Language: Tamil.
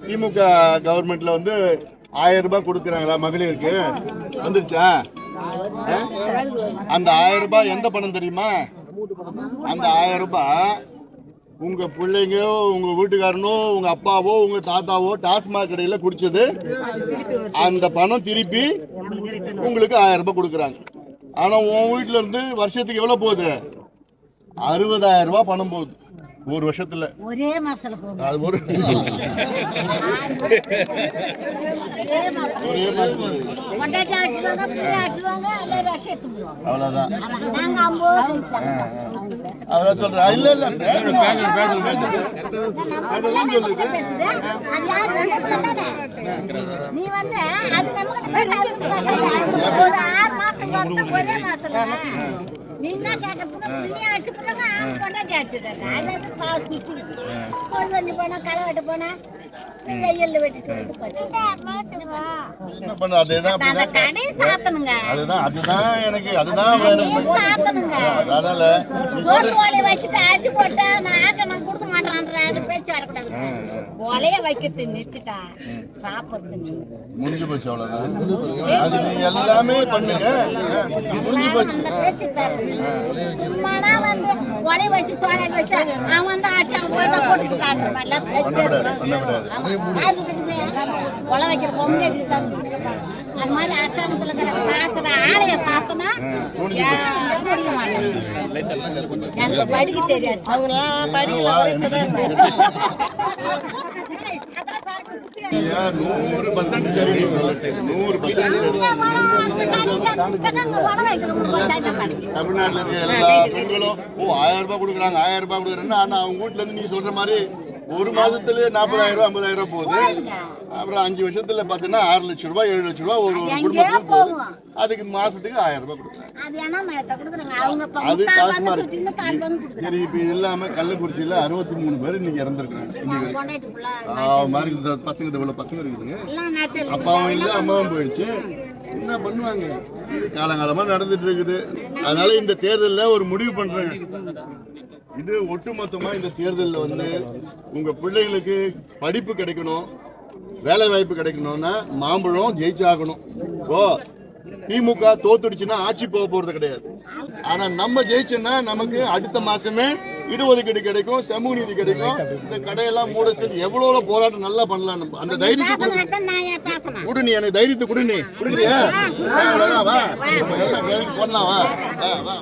திமுக கவர்மெண்ட்ல வந்து 1000 ரூபாய் கொடுக்குறாங்களா மகளிருக்கு? வந்துருச்சா? அந்த 1000 ரூபாய் எந்த பணம் தெரியுமா? அந்த 1000 ரூபாய் உங்க பிள்ளைங்க, உங்க வீட்டுக்காரனோ, உங்க அப்பாவோ, உங்க தாத்தாவோ டாஸ்மாக் கடையில குடிச்சது. அந்த பணம் திருப்பி உங்களுக்கு 1000 ரூபாய் கொடுக்குறாங்க. ஆனா உன் வீட்டுல இருந்து வருஷத்துக்கு எவ்வளவு போகுது? 60,000 ரூபாய் பணம் போகுது ஒரு வருஷத்துல. ஒரே மாசத்துல போகுது. அது ஒரு அவ்வளவுதான். அவ்வளவு சொல்றேன். இல்ல இல்ல நீ வந்து அது நமக்கு ஒரு 6 மாசம் ஒரே மாசத்துல நின்னா கேட்கறதுக்கு புண்ணிய அடிச்சு போறாங்க. கொண்டாட்டி அடிச்சுட்டாங்க. அது பாஸ் நிற்குது. ஒரு வண்டி போனா களை வெட்ட போனா வெயில்ல வெட்டிட்டு கடை சாத்தனுங்க. அதுதான் எனக்கு அதுதான் வேணும். சாத்தனுங்க. அதனால சோறு ஓலைய வச்சுட்டு அரிசி போட்டா நான் கொடுக்க மாட்டேன் பேச்சு வரக்கூடாது. ஓலைய வைக்கிறது நிறுத்திட்டா சாப்பிடுறது முடிஞ்சு போச்சு. அவ்வளவுதான். அது நீங்க எல்லாமே பண்ணுங்க. முடிஞ்சு போச்சு. பேச்சு சும்மானா வந்து ஒலைய வச்சு சோலை வச்சு அவன் வந்து அடிச்சு அவன் போய் தான் போட்டுக்கிட்டான். ஒலை வைக்கிற பொம்மை அது மாதிரி அரசாங்கத்துல சாத்துற ஆலய சாத்தனா முடிக்க மாட்டேன். எனக்கு படிக்க தெரியாது. அவங்களாம் படிக்கல. 100% சரி. 100% தமிழ்நாட்டில் இருக்க எல்லா பெண்களும் 1000 ரூபாய் கொடுக்குறாங்க, 1000 ரூபாய் கொடுக்குறேன்னா, ஆனால் அவங்க வீட்டுல இருந்து நீங்க சொல்ற மாதிரி ஒரு மாதத்துல 40,000 50,000 போகுது. அப்புறம் 5 வருஷத்துல பாத்தீங்கன்னா 6 லட்சம் ரூபாய் 7 லட்சம் ரூபாய் ஒரு குடும்பத்துக்கு போகுது. அதுக்கு மாசத்துக்கு 1000 ரூபாய் கொடுக்குறாங்க. அது காசு மாதிரி. சரி, இப்ப இது இல்லாம கள்ளக்குறிச்சியில 63 பேர் இன்னைக்கு இறந்துருக்காங்க. மாதிரி பசங்க இவ்வளவு பசங்க இருக்குதுங்க. அப்பாவும் இல்லை அம்மாவும் போயிடுச்சு. என்ன பண்ணுவாங்க? காலங்காலமா நடந்துட்டு இருக்குது. அதனால இந்த தேர்தலில் ஒரு முடிவு பண்றேன். இது ஒட்டுமொத்தமா இந்த தேர்தலில் வந்து உங்க பிள்ளைங்களுக்கு படிப்பு கிடைக்கணும், வேலை வாய்ப்பு கிடைக்கணும்னா மாம்பழம் ஜெயிச்சாகணும். ஓ திமுக தோத்துடுச்சுன்னா ஆட்சி போக போறது கிடையாது. ஆனா நம்ம ஜெயிச்சோம்னா நமக்கு அடுத்த மாசமே இடஒதுக்கீடு கிடைக்கும், சமூக நீதி கிடைக்கும். இந்த கடையெல்லாம் மூட சொல்லி எவ்வளவு போராட்டம் நல்லா பண்ணலாம். அந்த தைரியத்தை கொடு. நீ எனக்கு தைரியத்தை கொடு. நீ கொடுக்குறியா? வா போடலாம். வா